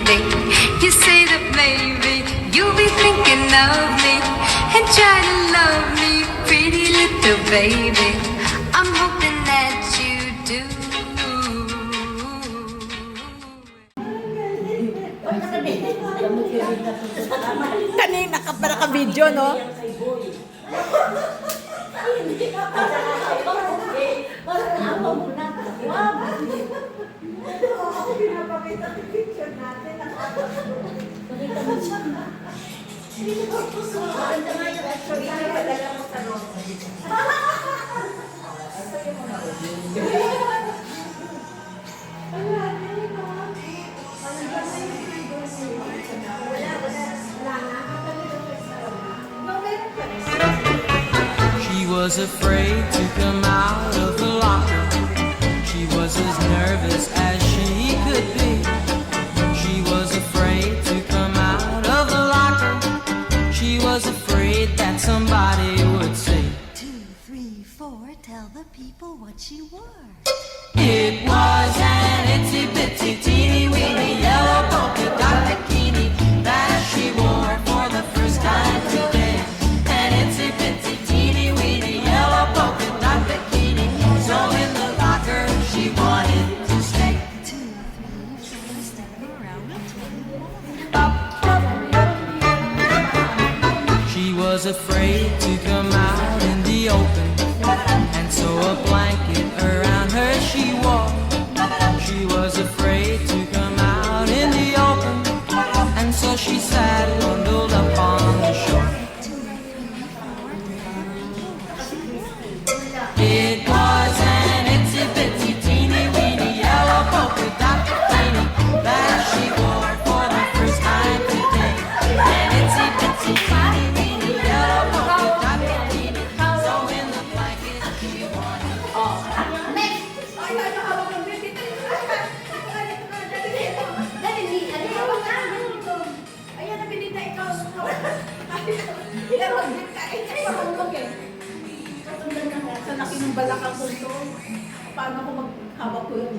lately. You say that maybe you'll be thinking of me and try to love me, pretty little baby. I'm hoping that you do. Kanina ka pa naka-video, no? She was afraid to come out of the locker. She was as nervous as she could be. She was afraid to come out of the locker. She was afraid that somebody would say, 2, 3, 4, tell the people what she wore. it was an itsy bitsy teeny weeny yellow polka dot bikini that she wore for the first time today. An itsy bitsy teeny weeny yellow polka dot bikini. So in the locker she wanted to stay. 2, 3, 4, step around and tell me more. She was afraid to come out in the open, and so a blanket around her she wore. She was afraid to come out in the open, and so she sat bundled up on the shore. It was an itsy bitsy teeny weeny yellow polka dot bikini that she wore for the first time today. An itsy bitsy teeny weeny yellow polka dot bikini. So in the blanket she wanted. Sa laki ng balakang ko ito, paano ko maghawak ko yung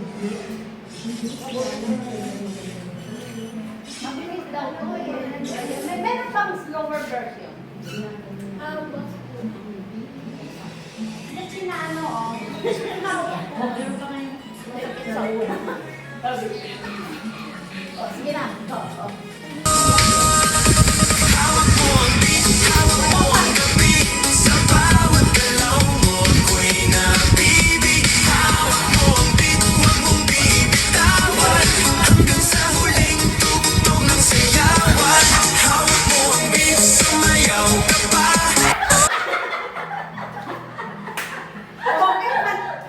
Mabilis daw to eh. Meron pang slower version. Kasi na ano, meron pa ngayon. Sa una. Sige na.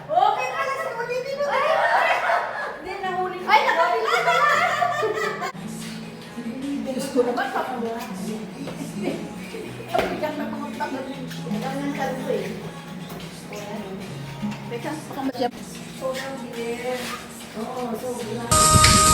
Okay ka lang sa ulitin mo. Hindi, nahuli ko. Ay, nakapila ka na! Diyos ko naman, papawa. Pabigat na pangatagal. Ang kalbo eh. Teka, baka masyap. Sobrang bilis. Oo, sobrang.